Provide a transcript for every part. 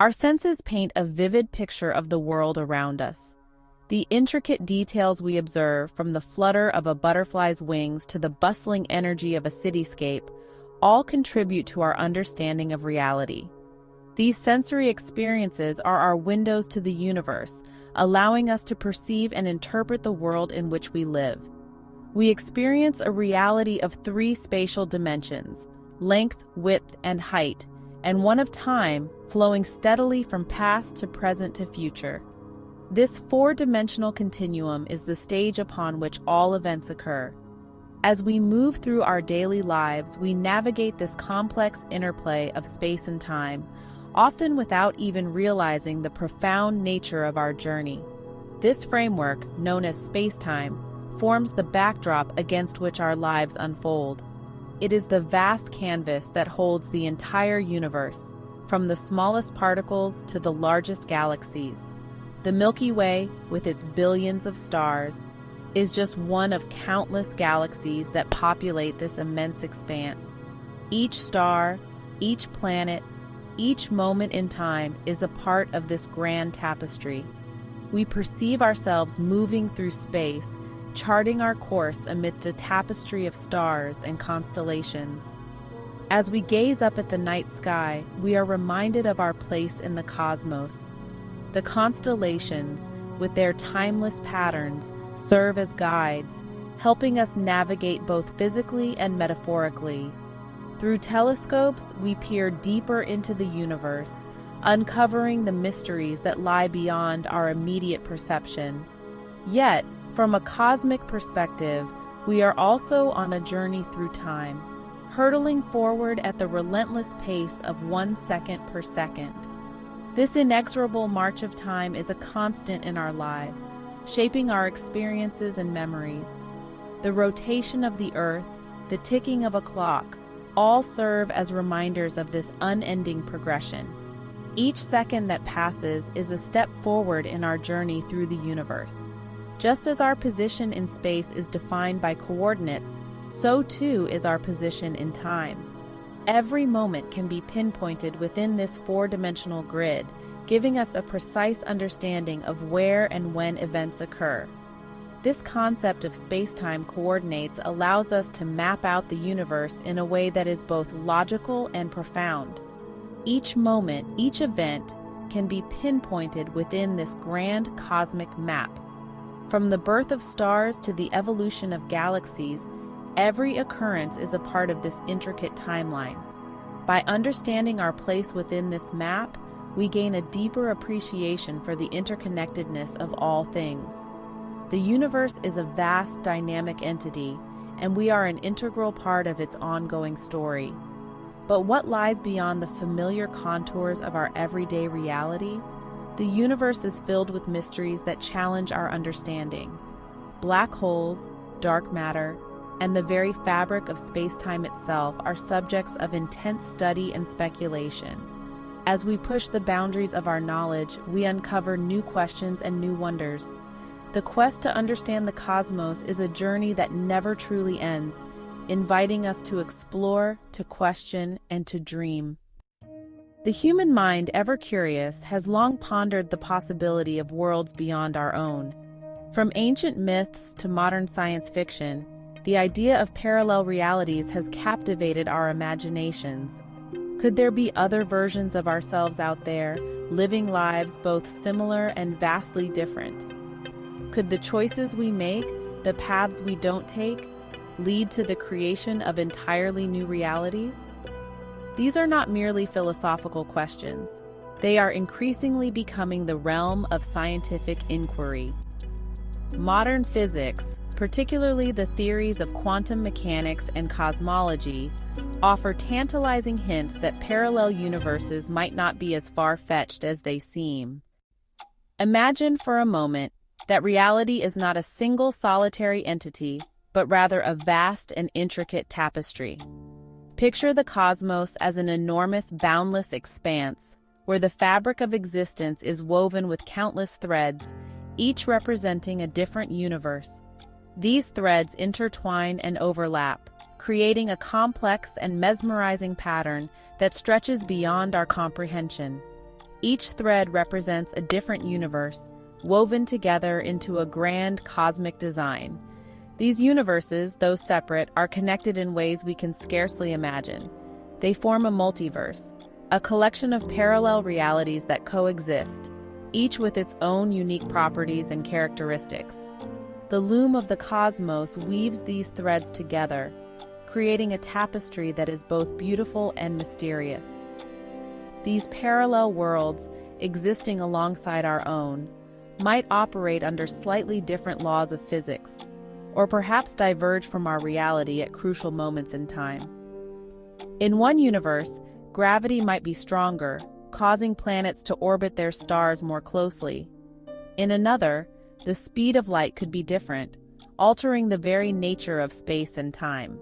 Our senses paint a vivid picture of the world around us. The intricate details we observe, from the flutter of a butterfly's wings to the bustling energy of a cityscape, all contribute to our understanding of reality. These sensory experiences are our windows to the universe, allowing us to perceive and interpret the world in which we live. We experience a reality of three spatial dimensions: length, width, and height, and one of time, flowing steadily from past to present to future. This four-dimensional continuum is the stage upon which all events occur. As we move through our daily lives, we navigate this complex interplay of space and time, often without even realizing the profound nature of our journey. This framework, known as space-time, forms the backdrop against which our lives unfold. It is the vast canvas that holds the entire universe, from the smallest particles to the largest galaxies. The Milky Way, with its billions of stars, is just one of countless galaxies that populate this immense expanse. Each star, each planet, each moment in time is a part of this grand tapestry. We perceive ourselves moving through space, charting our course amidst a tapestry of stars and constellations. As we gaze up at the night sky, we are reminded of our place in the cosmos. The constellations, with their timeless patterns, serve as guides, helping us navigate both physically and metaphorically. Through telescopes, we peer deeper into the universe, uncovering the mysteries that lie beyond our immediate perception. Yet, from a cosmic perspective, we are also on a journey through time, hurtling forward at the relentless pace of 1 second per second. This inexorable march of time is a constant in our lives, shaping our experiences and memories. The rotation of the earth, the ticking of a clock, all serve as reminders of this unending progression. Each second that passes is a step forward in our journey through the universe. Just as our position in space is defined by coordinates, so too is our position in time. Every moment can be pinpointed within this four-dimensional grid, giving us a precise understanding of where and when events occur. This concept of space-time coordinates allows us to map out the universe in a way that is both logical and profound. Each moment, each event, can be pinpointed within this grand cosmic map. From the birth of stars to the evolution of galaxies, every occurrence is a part of this intricate timeline. By understanding our place within this map, we gain a deeper appreciation for the interconnectedness of all things. The universe is a vast, dynamic entity, and we are an integral part of its ongoing story. But what lies beyond the familiar contours of our everyday reality? The universe is filled with mysteries that challenge our understanding. Black holes, dark matter, and the very fabric of space-time itself are subjects of intense study and speculation. As we push the boundaries of our knowledge, we uncover new questions and new wonders. The quest to understand the cosmos is a journey that never truly ends, inviting us to explore, to question, and to dream. The human mind, ever curious, has long pondered the possibility of worlds beyond our own. From ancient myths to modern science fiction, the idea of parallel realities has captivated our imaginations. Could there be other versions of ourselves out there, living lives both similar and vastly different? Could the choices we make, the paths we don't take, lead to the creation of entirely new realities? These are not merely philosophical questions. They are increasingly becoming the realm of scientific inquiry. Modern physics, particularly the theories of quantum mechanics and cosmology, offer tantalizing hints that parallel universes might not be as far-fetched as they seem. Imagine for a moment that reality is not a single solitary entity, but rather a vast and intricate tapestry. Picture the cosmos as an enormous, boundless expanse, where the fabric of existence is woven with countless threads, each representing a different universe. These threads intertwine and overlap, creating a complex and mesmerizing pattern that stretches beyond our comprehension. Each thread represents a different universe, woven together into a grand cosmic design. These universes, though separate, are connected in ways we can scarcely imagine. They form a multiverse, a collection of parallel realities that coexist, each with its own unique properties and characteristics. The loom of the cosmos weaves these threads together, creating a tapestry that is both beautiful and mysterious. These parallel worlds, existing alongside our own, might operate under slightly different laws of physics, or perhaps diverge from our reality at crucial moments in time. In one universe, gravity might be stronger, causing planets to orbit their stars more closely. In another, the speed of light could be different, altering the very nature of space and time.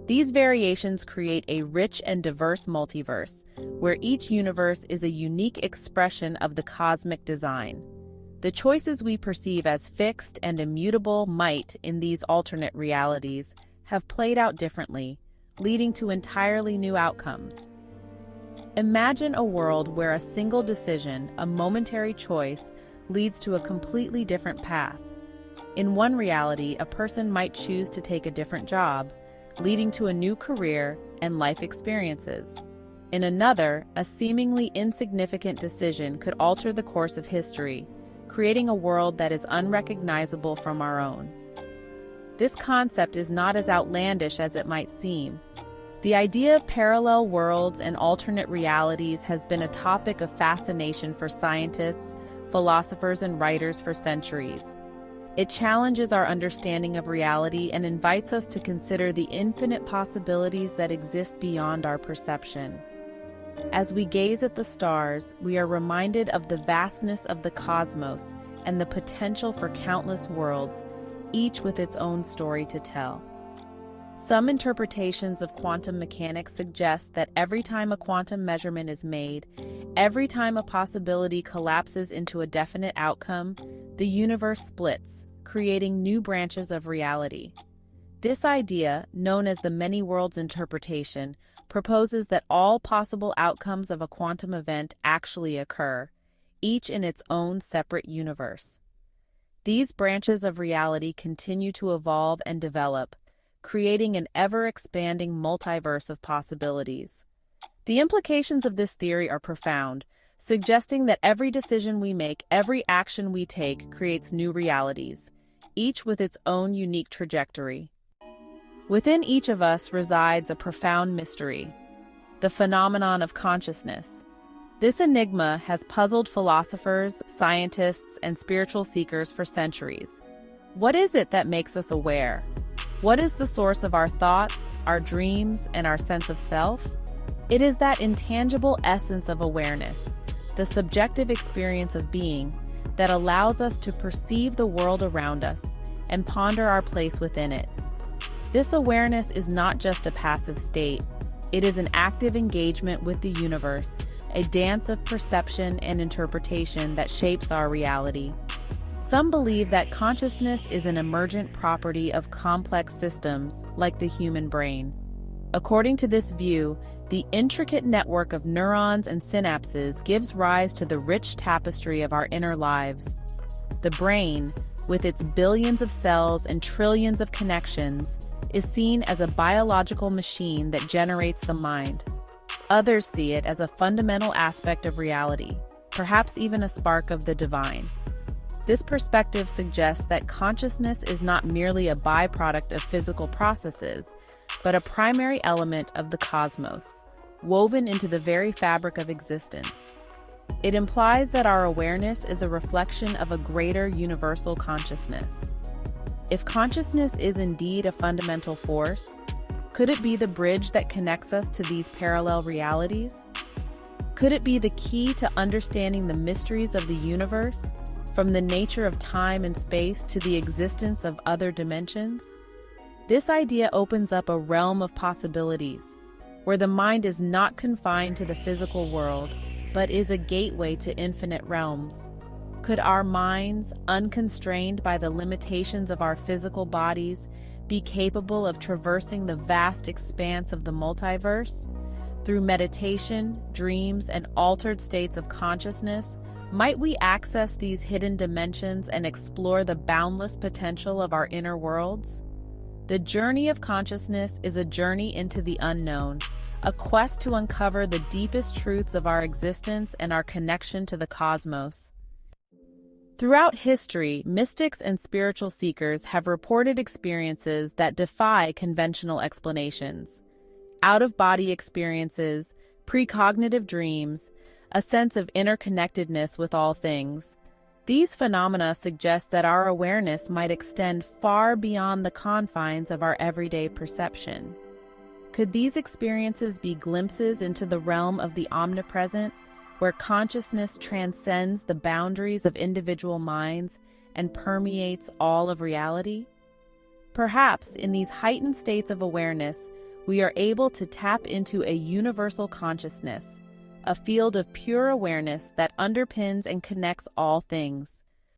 These variations create a rich and diverse multiverse, where each universe is a unique expression of the cosmic design. The choices we perceive as fixed and immutable might, in these alternate realities, have played out differently, leading to entirely new outcomes. Imagine a world where a single decision, a momentary choice, leads to a completely different path. In one reality, a person might choose to take a different job, leading to a new career and life experiences. In another, a seemingly insignificant decision could alter the course of history, creating a world that is unrecognizable from our own. This concept is not as outlandish as it might seem. The idea of parallel worlds and alternate realities has been a topic of fascination for scientists, philosophers, and writers for centuries. It challenges our understanding of reality and invites us to consider the infinite possibilities that exist beyond our perception. As we gaze at the stars, we are reminded of the vastness of the cosmos and the potential for countless worlds, each with its own story to tell. Some interpretations of quantum mechanics suggest that every time a quantum measurement is made, every time a possibility collapses into a definite outcome, the universe splits, creating new branches of reality. This idea, known as the many worlds interpretation, proposes that all possible outcomes of a quantum event actually occur, each in its own separate universe. These branches of reality continue to evolve and develop, creating an ever-expanding multiverse of possibilities. The implications of this theory are profound, suggesting that every decision we make, every action we take, creates new realities, each with its own unique trajectory. Within each of us resides a profound mystery, the phenomenon of consciousness. This enigma has puzzled philosophers, scientists, and spiritual seekers for centuries. What is it that makes us aware? What is the source of our thoughts, our dreams, and our sense of self? It is that intangible essence of awareness, the subjective experience of being, that allows us to perceive the world around us and ponder our place within it. This awareness is not just a passive state. It is an active engagement with the universe, a dance of perception and interpretation that shapes our reality. Some believe that consciousness is an emergent property of complex systems like the human brain. According to this view, the intricate network of neurons and synapses gives rise to the rich tapestry of our inner lives. The brain, with its billions of cells and trillions of connections, is seen as a biological machine that generates the mind. Others see it as a fundamental aspect of reality, perhaps even a spark of the divine. This perspective suggests that consciousness is not merely a byproduct of physical processes, but a primary element of the cosmos, woven into the very fabric of existence. It implies that our awareness is a reflection of a greater universal consciousness. If consciousness is indeed a fundamental force, could it be the bridge that connects us to these parallel realities? Could it be the key to understanding the mysteries of the universe, from the nature of time and space to the existence of other dimensions? This idea opens up a realm of possibilities, where the mind is not confined to the physical world, but is a gateway to infinite realms. Could our minds, unconstrained by the limitations of our physical bodies, be capable of traversing the vast expanse of the multiverse? Through meditation, dreams, and altered states of consciousness, might we access these hidden dimensions and explore the boundless potential of our inner worlds? The journey of consciousness is a journey into the unknown, a quest to uncover the deepest truths of our existence and our connection to the cosmos. Throughout history, mystics and spiritual seekers have reported experiences that defy conventional explanations. Out-of-body experiences, precognitive dreams, a sense of interconnectedness with all things. These phenomena suggest that our awareness might extend far beyond the confines of our everyday perception. Could these experiences be glimpses into the realm of the omnipresent, where consciousness transcends the boundaries of individual minds and permeates all of reality? Perhaps in these heightened states of awareness, we are able to tap into a universal consciousness, a field of pure awareness that underpins and connects all things.